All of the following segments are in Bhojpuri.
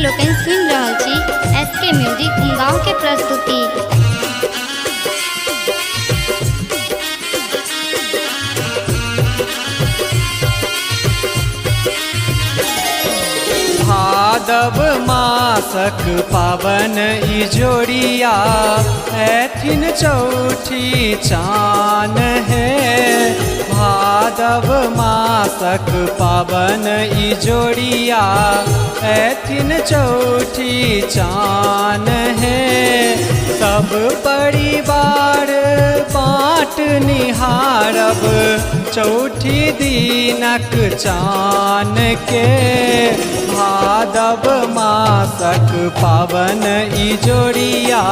लोकन सुन रहल छी एसके म्यूजिक गाँव के प्रस्तुति। भादव मासक पावन ई जोड़िया ऐथिन चौठी चान है। भादव मासक पावन ई जोड़िया ऐथिन चौठी चान है। सब परिवार बाट निहारब चौठी दीनक चान के। भादव मासक पावन ई जोड़िया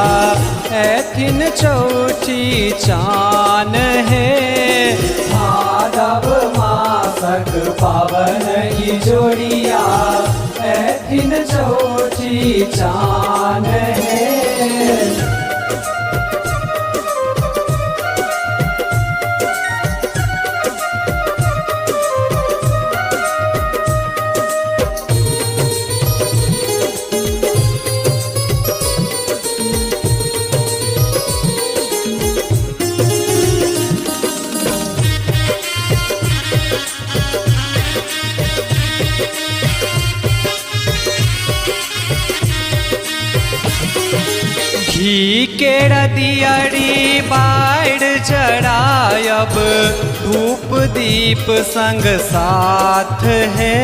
ऐथिन चौठी चान है। भादव मासक पावन ई जोड़िया ऐथिन चौठी चान है। घी के रदियरी बाढ़ चढ़ायब धूप दीप संग साथ है।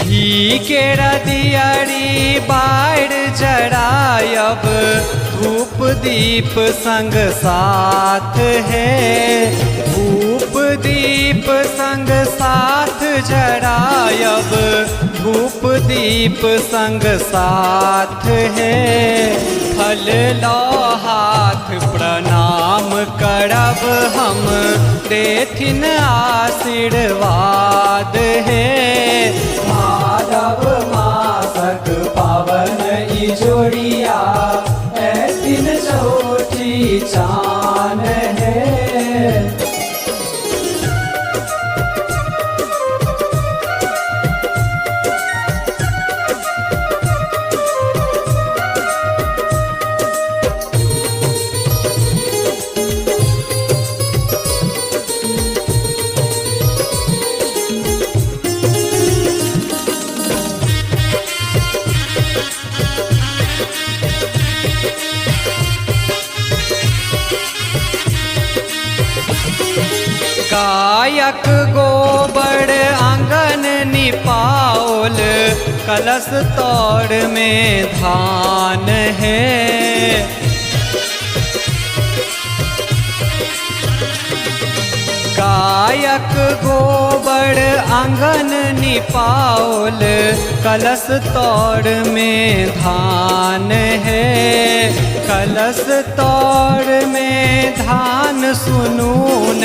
घी के रदियरी बाढ़ चढ़ायब धूप दीप संग साथ है। धूप दीप संग साथ जरायब धूप दीप संग साथ है। फल लो हाथ प्रणाम करब हम देथिन आशीर्वाद है। भादव मासक पावन ई जोड़िया ऐथिन चौठी चान है। गायक गोबर आंगन निपाओल कलश तौर में धान है। गायक गोबर आंगन निपाओल कलश तौर में धान है। कलश तौर में धान सुनू न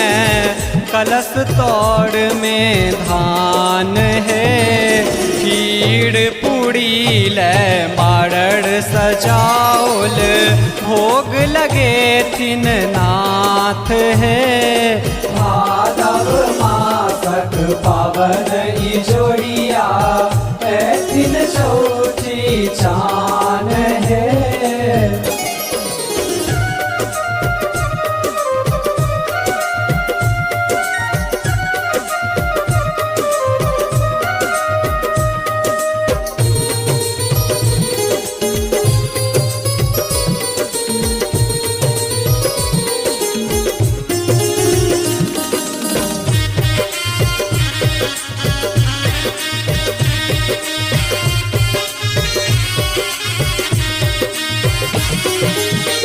कलश तौर में धान है। खीर पूड़ी ले मारड़ सजाओल भोग लगे थिन नाथ है। भादव मासक पावन ई जोड़िया ऐथिन चौठी चान है।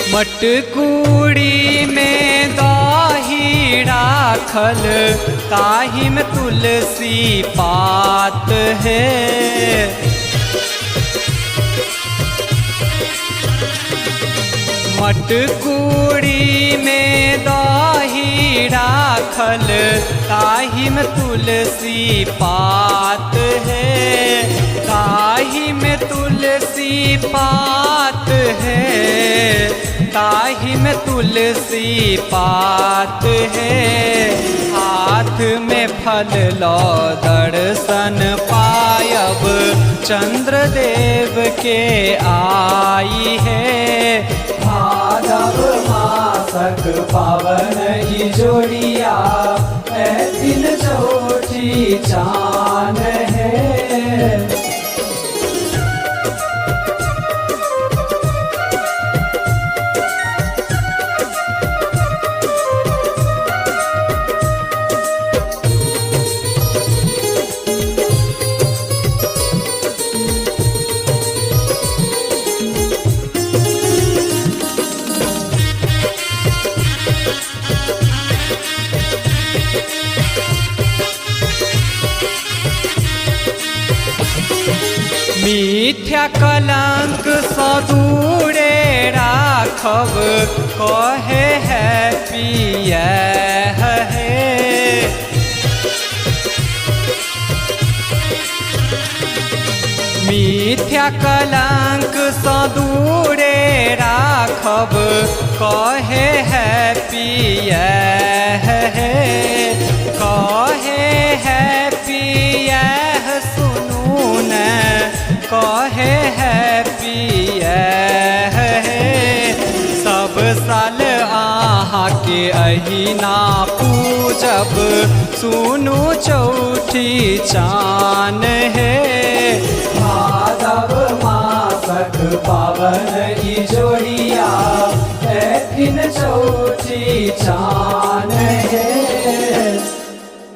मटकूड़ी में दही राखल ताही में तुलसी पात है। मटकूड़ी में दही राखल ताही में तुलसी पात है। ताही में तुलसी पात है। ताही में तुलसी पात है। हाथ हाथ में फल लो दर्शन पायब चंद्रदेव के आई है। भादव मासक पावन ई जोड़िया है दिन चौठी चान है। मिथ्या कलंक सँ दूरे राखब कहे है पिया है। मिथ्या कलंक सँ दूरे राखब कहे है पिया है। कहे है पिया सुनू न कहे है पिया है। सब साल आहाँ के अहिना पूजब सुनू चौठी चान है। भादव मासक पावन ई जोड़िया है दिन चौठी चान है।